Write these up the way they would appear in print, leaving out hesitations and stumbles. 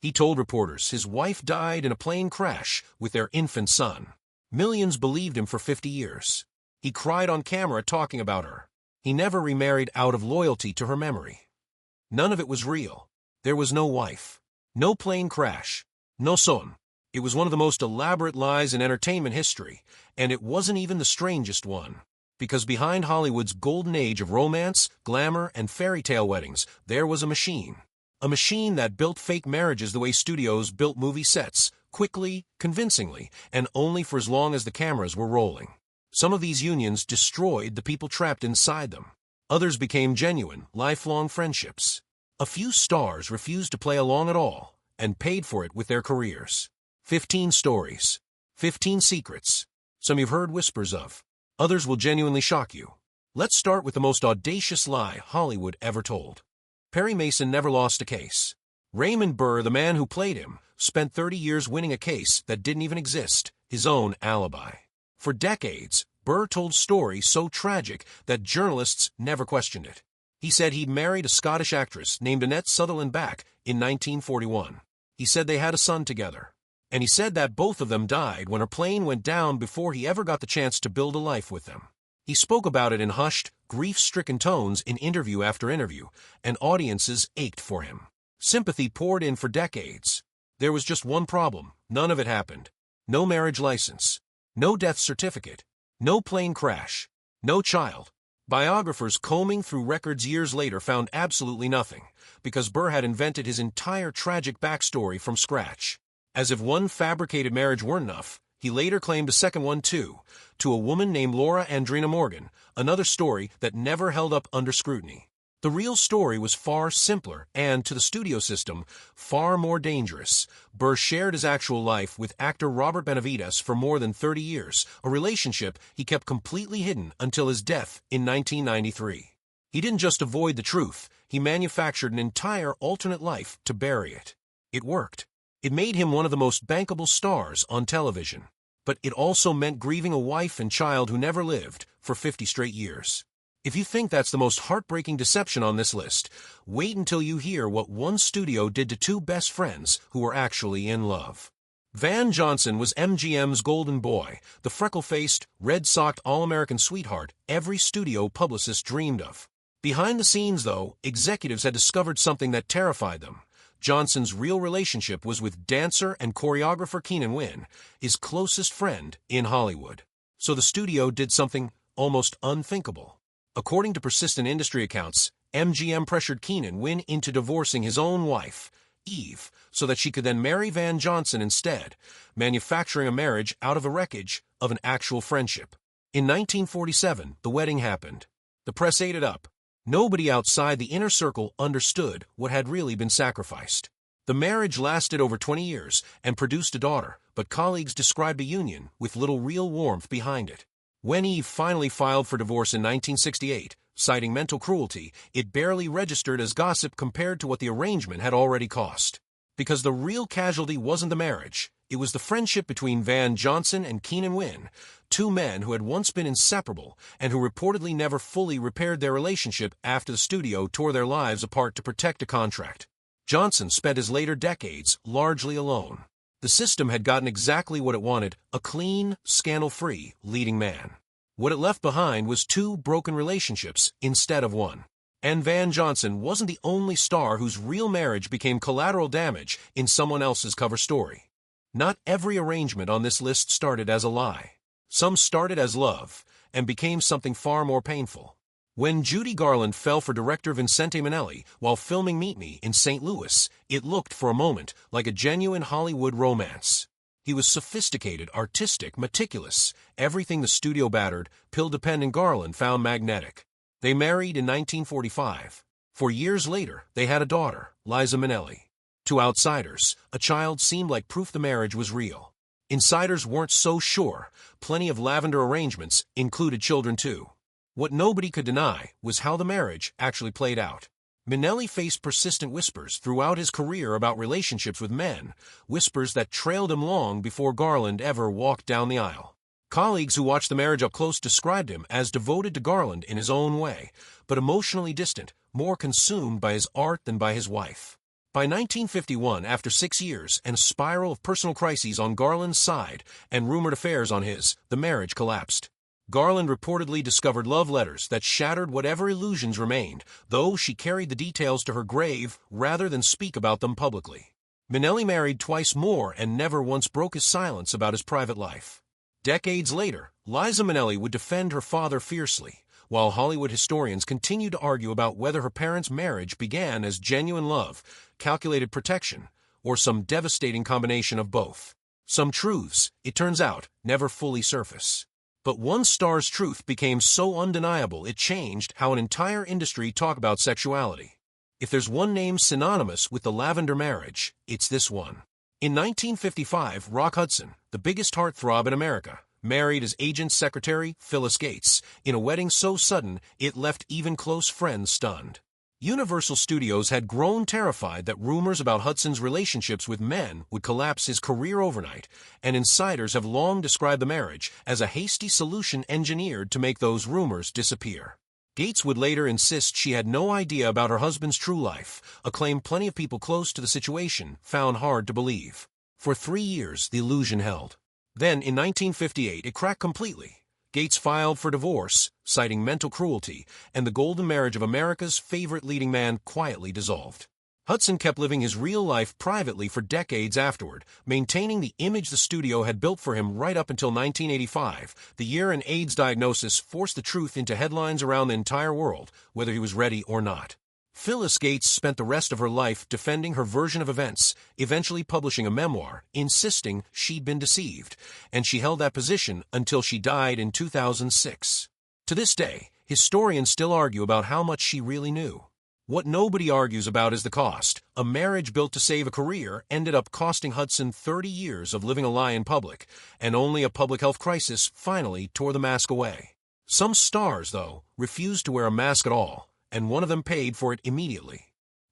He told reporters his wife died in a plane crash with their infant son. Millions believed him for 50 years. He cried on camera talking about her. He never remarried out of loyalty to her memory. None of it was real. There was no wife. No plane crash. No son. It was one of the most elaborate lies in entertainment history, and it wasn't even the strangest one. Because behind Hollywood's golden age of romance, glamour, and fairy tale weddings, there was a machine. A machine that built fake marriages the way studios built movie sets, quickly, convincingly, and only for as long as the cameras were rolling. Some of these unions destroyed the people trapped inside them. Others became genuine, lifelong friendships. A few stars refused to play along at all, and paid for it with their careers. 15 stories. 15 secrets. Some you've heard whispers of. Others will genuinely shock you. Let's start with the most audacious lie Hollywood ever told. Perry Mason never lost a case. Raymond Burr, the man who played him, spent 30 years winning a case that didn't even exist, his own alibi. For decades, Burr told stories so tragic that journalists never questioned it. He said he'd married a Scottish actress named Annette Sutherland Back in 1941. He said they had a son together. And he said that both of them died when her plane went down before he ever got the chance to build a life with them. He spoke about it in hushed, grief-stricken tones in interview after interview, and audiences ached for him. Sympathy poured in for decades. There was just one problem. None of it happened. No marriage license. No death certificate. No plane crash. No child. Biographers combing through records years later found absolutely nothing, because Burr had invented his entire tragic backstory from scratch. As if one fabricated marriage weren't enough, he later claimed a second one too, to a woman named Laura Andrina Morgan, another story that never held up under scrutiny. The real story was far simpler and, to the studio system, far more dangerous. Burr shared his actual life with actor Robert Benavides for more than 30 years, a relationship he kept completely hidden until his death in 1993. He didn't just avoid the truth, he manufactured an entire alternate life to bury it. It worked. It made him one of the most bankable stars on television. But it also meant grieving a wife and child who never lived for 50 straight years. If you think that's the most heartbreaking deception on this list, wait until you hear what one studio did to two best friends who were actually in love. Van Johnson was MGM's golden boy, the freckle-faced, red-socked all-American sweetheart every studio publicist dreamed of. Behind the scenes, though, executives had discovered something that terrified them. Johnson's real relationship was with dancer and choreographer Keenan Wynn, his closest friend in Hollywood. So the studio did something almost unthinkable. According to persistent industry accounts, MGM pressured Keenan Wynn into divorcing his own wife, Eve, so that she could then marry Van Johnson instead, manufacturing a marriage out of the wreckage of an actual friendship. In 1947, the wedding happened. The press ate it up. Nobody outside the inner circle understood what had really been sacrificed. The marriage lasted over 20 years and produced a daughter, but colleagues described a union with little real warmth behind it. When Eve finally filed for divorce in 1968, citing mental cruelty, it barely registered as gossip compared to what the arrangement had already cost. Because the real casualty wasn't the marriage, it was the friendship between Van Johnson and Keenan Wynn, two men who had once been inseparable and who reportedly never fully repaired their relationship after the studio tore their lives apart to protect a contract. Johnson spent his later decades largely alone. The system had gotten exactly what it wanted, a clean, scandal-free leading man. What it left behind was two broken relationships instead of one. And Van Johnson wasn't the only star whose real marriage became collateral damage in someone else's cover story. Not every arrangement on this list started as a lie. Some started as love and became something far more painful. When Judy Garland fell for director Vincente Minnelli while filming Meet Me in St. Louis, it looked for a moment like a genuine Hollywood romance. He was sophisticated, artistic, meticulous, everything the studio battered, pill-dependent Garland found magnetic. They married in 1945. 4 years later, they had a daughter, Liza Minnelli. To outsiders, a child seemed like proof the marriage was real. Insiders weren't so sure. Plenty of lavender arrangements included children too. What nobody could deny was how the marriage actually played out. Minnelli faced persistent whispers throughout his career about relationships with men, whispers that trailed him long before Garland ever walked down the aisle. Colleagues who watched the marriage up close described him as devoted to Garland in his own way, but emotionally distant, more consumed by his art than by his wife. By 1951, after 6 years and a spiral of personal crises on Garland's side and rumored affairs on his, the marriage collapsed. Garland reportedly discovered love letters that shattered whatever illusions remained, though she carried the details to her grave rather than speak about them publicly. Minnelli married twice more and never once broke his silence about his private life. Decades later, Liza Minnelli would defend her father fiercely, while Hollywood historians continue to argue about whether her parents' marriage began as genuine love, calculated protection, or some devastating combination of both. Some truths, it turns out, never fully surface. But one star's truth became so undeniable it changed how an entire industry talked about sexuality. If there's one name synonymous with the lavender marriage, it's this one. In 1955, Rock Hudson, the biggest heartthrob in America, married his agent's secretary, Phyllis Gates, in a wedding so sudden it left even close friends stunned. Universal Studios had grown terrified that rumors about Hudson's relationships with men would collapse his career overnight, and insiders have long described the marriage as a hasty solution engineered to make those rumors disappear. Gates would later insist she had no idea about her husband's true life, a claim plenty of people close to the situation found hard to believe. For 3 years, the illusion held. Then, in 1958, it cracked completely. Gates filed for divorce, citing mental cruelty, and the golden marriage of America's favorite leading man quietly dissolved. Hudson kept living his real life privately for decades afterward, maintaining the image the studio had built for him right up until 1985, the year an AIDS diagnosis forced the truth into headlines around the entire world, whether he was ready or not. Phyllis Gates spent the rest of her life defending her version of events, eventually publishing a memoir, insisting she'd been deceived, and she held that position until she died in 2006. To this day, historians still argue about how much she really knew. What nobody argues about is the cost. A marriage built to save a career ended up costing Hudson 30 years of living a lie in public, and only a public health crisis finally tore the mask away. Some stars, though, refused to wear a mask at all, and one of them paid for it immediately.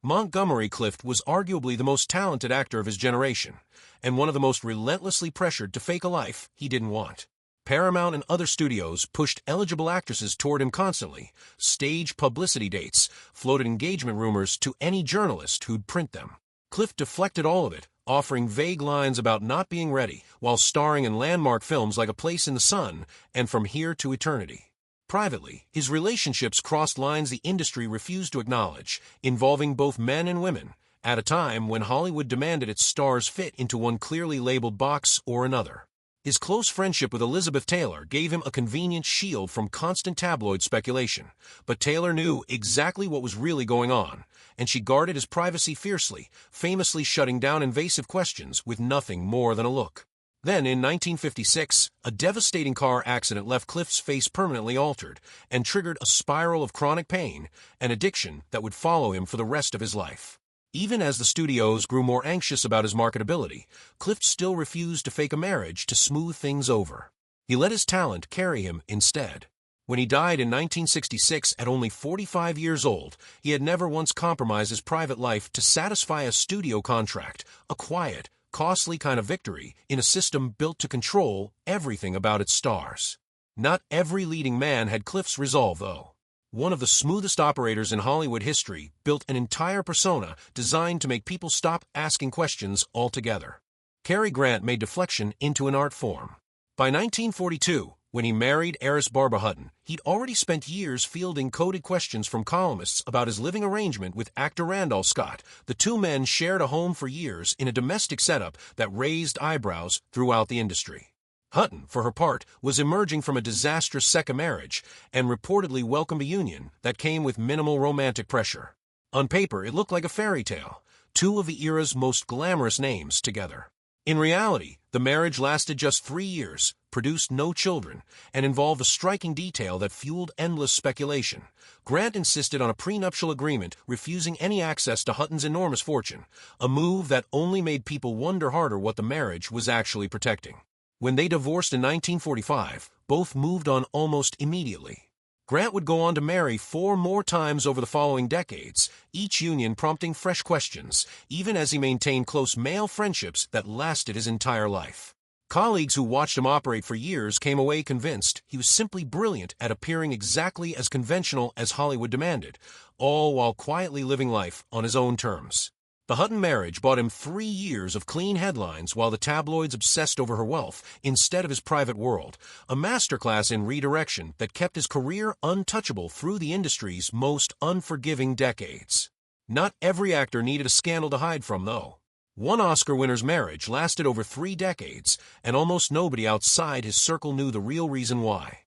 Montgomery Clift was arguably the most talented actor of his generation, and one of the most relentlessly pressured to fake a life he didn't want. Paramount and other studios pushed eligible actresses toward him constantly, staged publicity dates, floated engagement rumors to any journalist who'd print them. Clift deflected all of it, offering vague lines about not being ready, while starring in landmark films like A Place in the Sun and From Here to Eternity. Privately, his relationships crossed lines the industry refused to acknowledge, involving both men and women, at a time when Hollywood demanded its stars fit into one clearly labeled box or another. His close friendship with Elizabeth Taylor gave him a convenient shield from constant tabloid speculation, but Taylor knew exactly what was really going on, and she guarded his privacy fiercely, famously shutting down invasive questions with nothing more than a look. Then, in 1956, a devastating car accident left Clift's face permanently altered and triggered a spiral of chronic pain and addiction that would follow him for the rest of his life. Even as the studios grew more anxious about his marketability, Clift still refused to fake a marriage to smooth things over. He let his talent carry him instead. When he died in 1966 at only 45 years old, he had never once compromised his private life to satisfy a studio contract, a quiet, costly kind of victory in a system built to control everything about its stars. Not every leading man had Clift's resolve, though. One of the smoothest operators in Hollywood history built an entire persona designed to make people stop asking questions altogether. Cary Grant made deflection into an art form. By 1942, when he married heiress Barbara Hutton, he'd already spent years fielding coded questions from columnists about his living arrangement with actor Randolph Scott. The two men shared a home for years in a domestic setup that raised eyebrows throughout the industry. Hutton, for her part, was emerging from a disastrous second marriage and reportedly welcomed a union that came with minimal romantic pressure. On paper, it looked like a fairy tale, two of the era's most glamorous names together. In reality, the marriage lasted just 3 years, produced no children, and involved a striking detail that fueled endless speculation. Grant insisted on a prenuptial agreement, refusing any access to Hutton's enormous fortune, a move that only made people wonder harder what the marriage was actually protecting. When they divorced in 1945, both moved on almost immediately. Grant would go on to marry 4 more times over the following decades, each union prompting fresh questions, even as he maintained close male friendships that lasted his entire life. Colleagues who watched him operate for years came away convinced he was simply brilliant at appearing exactly as conventional as Hollywood demanded, all while quietly living life on his own terms. The Hutton marriage bought him 3 years of clean headlines while the tabloids obsessed over her wealth instead of his private world, a masterclass in redirection that kept his career untouchable through the industry's most unforgiving decades. Not every actor needed a scandal to hide from, though. One Oscar winner's marriage lasted over 3 decades, and almost nobody outside his circle knew the real reason why.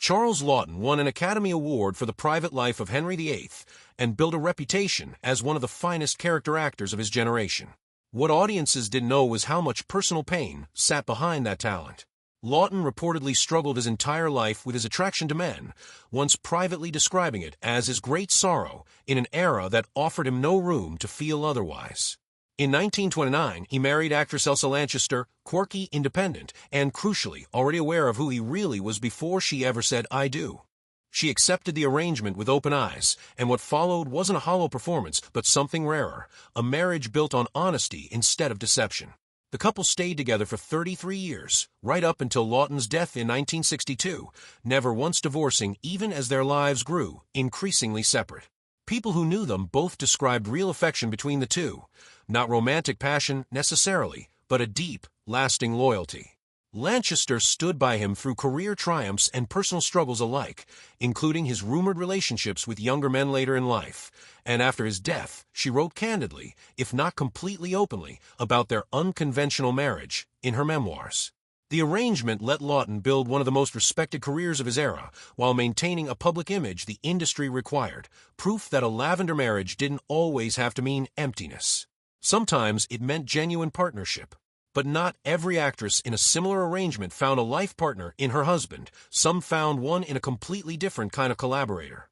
Charles Laughton won an Academy Award for the private life of Henry VIII and built a reputation as one of the finest character actors of his generation. What audiences didn't know was how much personal pain sat behind that talent. Laughton reportedly struggled his entire life with his attraction to men, once privately describing it as his great sorrow in an era that offered him no room to feel otherwise. In 1929, he married actress Elsa Lanchester, quirky, independent, and crucially, already aware of who he really was before she ever said, "I do." She accepted the arrangement with open eyes, and what followed wasn't a hollow performance, but something rarer, a marriage built on honesty instead of deception. The couple stayed together for 33 years, right up until Laughton's death in 1962, never once divorcing even as their lives grew, increasingly separate. People who knew them both described real affection between the two, not romantic passion necessarily, but a deep, lasting loyalty. Lanchester stood by him through career triumphs and personal struggles alike, including his rumored relationships with younger men later in life, and after his death, she wrote candidly, if not completely openly, about their unconventional marriage in her memoirs. The arrangement let Laughton build one of the most respected careers of his era, while maintaining a public image the industry required, proof that a lavender marriage didn't always have to mean emptiness. Sometimes it meant genuine partnership. But not every actress in a similar arrangement found a life partner in her husband. Some found one in a completely different kind of collaborator.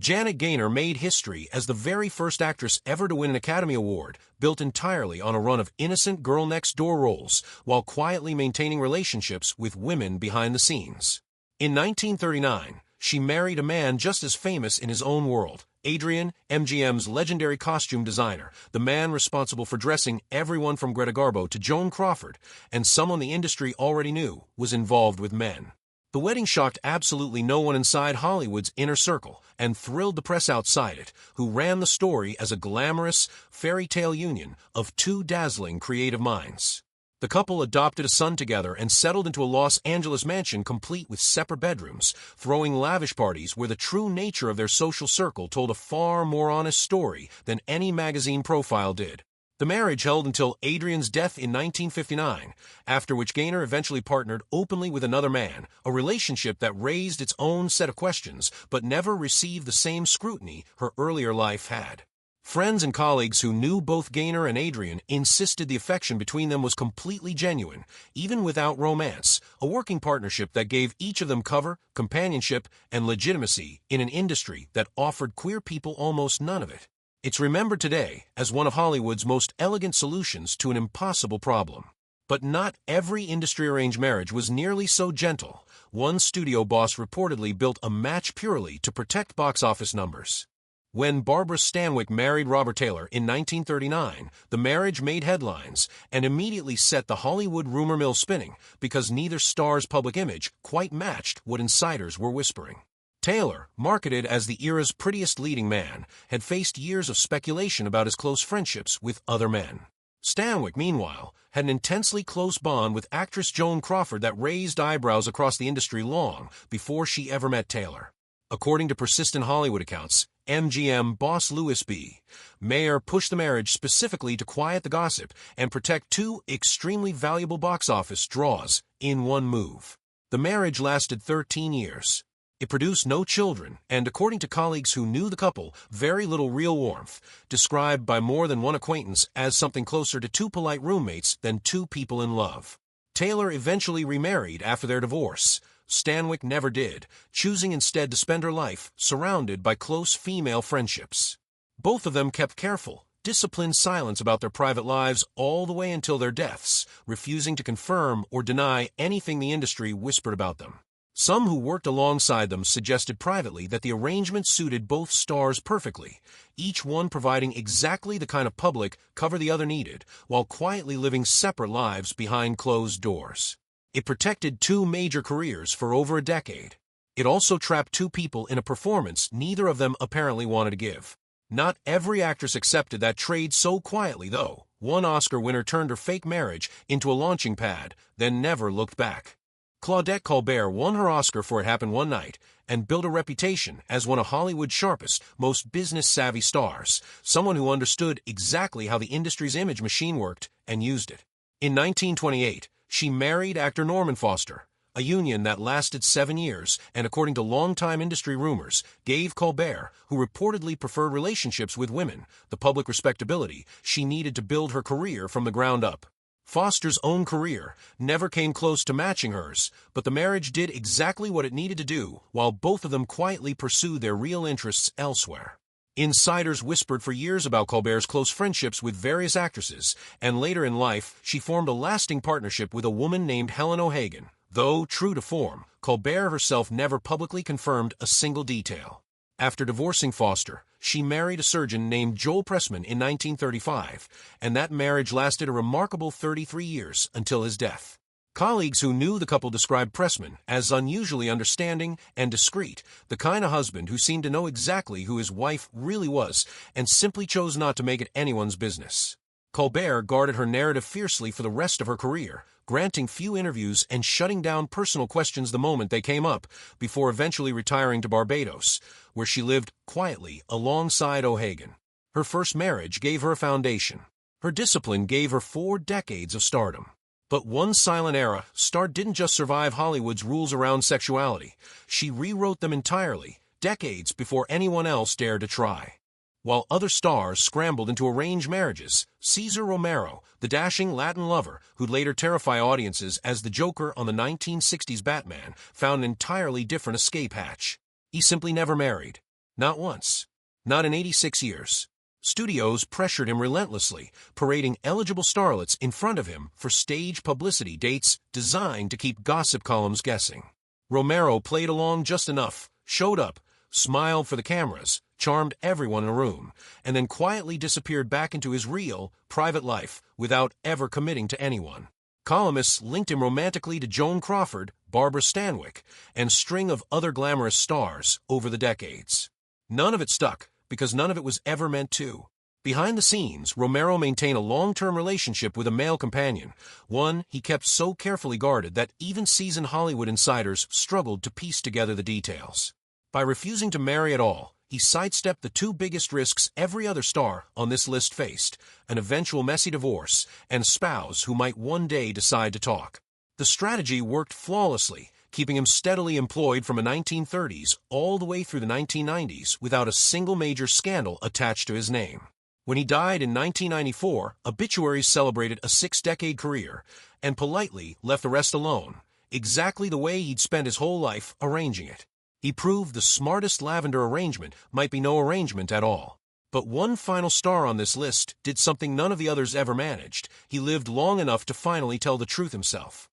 Janet Gaynor made history as the very first actress ever to win an Academy Award, built entirely on a run of innocent girl-next-door roles, while quietly maintaining relationships with women behind the scenes. In 1939, she married a man just as famous in his own world, Adrian, MGM's legendary costume designer, the man responsible for dressing everyone from Greta Garbo to Joan Crawford, and someone the industry already knew was involved with men. The wedding shocked absolutely no one inside Hollywood's inner circle and thrilled the press outside it, who ran the story as a glamorous, fairy tale union of two dazzling creative minds. The couple adopted a son together and settled into a Los Angeles mansion complete with separate bedrooms, throwing lavish parties where the true nature of their social circle told a far more honest story than any magazine profile did. The marriage held until Adrian's death in 1959, after which Gaynor eventually partnered openly with another man, a relationship that raised its own set of questions but never received the same scrutiny her earlier life had. Friends and colleagues who knew both Gaynor and Adrian insisted the affection between them was completely genuine, even without romance, a working partnership that gave each of them cover, companionship, and legitimacy in an industry that offered queer people almost none of it. It's remembered today as one of Hollywood's most elegant solutions to an impossible problem. But not every industry-arranged marriage was nearly so gentle. One studio boss reportedly built a match purely to protect box office numbers. When Barbara Stanwyck married Robert Taylor in 1939, the marriage made headlines and immediately set the Hollywood rumor mill spinning because neither star's public image quite matched what insiders were whispering. Taylor, marketed as the era's prettiest leading man, had faced years of speculation about his close friendships with other men. Stanwyck, meanwhile, had an intensely close bond with actress Joan Crawford that raised eyebrows across the industry long before she ever met Taylor. According to persistent Hollywood accounts, MGM boss Louis B. Mayer pushed the marriage specifically to quiet the gossip and protect two extremely valuable box office draws in one move. The marriage lasted 13 years. It produced no children and, according to colleagues who knew the couple, very little real warmth, described by more than one acquaintance as something closer to two polite roommates than two people in love. Taylor eventually remarried after their divorce. Stanwyck never did, choosing instead to spend her life surrounded by close female friendships. Both of them kept careful, disciplined silence about their private lives all the way until their deaths, refusing to confirm or deny anything the industry whispered about them. Some who worked alongside them suggested privately that the arrangement suited both stars perfectly, each one providing exactly the kind of public cover the other needed, while quietly living separate lives behind closed doors. It protected two major careers for over a decade. It also trapped two people in a performance neither of them apparently wanted to give. Not every actress accepted that trade so quietly, though. One Oscar winner turned her fake marriage into a launching pad, then never looked back. Claudette Colbert won her Oscar for It Happened One Night and built a reputation as one of Hollywood's sharpest, most business-savvy stars, someone who understood exactly how the industry's image machine worked and used it. In 1928, she married actor Norman Foster, a union that lasted 7 years and, according to longtime industry rumors, gave Colbert, who reportedly preferred relationships with women, the public respectability she needed to build her career from the ground up. Foster's own career never came close to matching hers, but the marriage did exactly what it needed to do, while both of them quietly pursued their real interests elsewhere. Insiders whispered for years about Colbert's close friendships with various actresses, and later in life, she formed a lasting partnership with a woman named Helen O'Hagan. Though true to form, Colbert herself never publicly confirmed a single detail. After divorcing Foster, she married a surgeon named Joel Pressman in 1935, and that marriage lasted a remarkable 33 years until his death. Colleagues who knew the couple described Pressman as unusually understanding and discreet, the kind of husband who seemed to know exactly who his wife really was and simply chose not to make it anyone's business. Colbert guarded her narrative fiercely for the rest of her career, granting few interviews and shutting down personal questions the moment they came up, before eventually retiring to Barbados, where she lived quietly alongside O'Hagan. Her first marriage gave her a foundation. Her discipline gave her 4 decades of stardom. But one silent era, Star didn't just survive Hollywood's rules around sexuality. She rewrote them entirely, decades before anyone else dared to try. While other stars scrambled into arranged marriages, Cesar Romero, the dashing Latin lover who'd later terrify audiences as the Joker on the 1960s Batman, found an entirely different escape hatch. He simply never married. Not once. Not in 86 years. Studios pressured him relentlessly, parading eligible starlets in front of him for stage publicity dates designed to keep gossip columns guessing. Romero played along just enough, showed up, smiled for the cameras, charmed everyone in a room, and then quietly disappeared back into his real, private life without ever committing to anyone. Columnists linked him romantically to Joan Crawford, Barbara Stanwyck, and a string of other glamorous stars over the decades. None of it stuck, because none of it was ever meant to. Behind the scenes, Romero maintained a long-term relationship with a male companion, one he kept so carefully guarded that even seasoned Hollywood insiders struggled to piece together the details. By refusing to marry at all, he sidestepped the 2 biggest risks every other star on this list faced: an eventual messy divorce and a spouse who might one day decide to talk. The strategy worked flawlessly, keeping him steadily employed from the 1930s all the way through the 1990s without a single major scandal attached to his name. When he died in 1994, obituaries celebrated a 6-decade career and politely left the rest alone, exactly the way he'd spent his whole life arranging it. He proved the smartest lavender arrangement might be no arrangement at all. But one final star on this list did something none of the others ever managed. He lived long enough to finally tell the truth himself.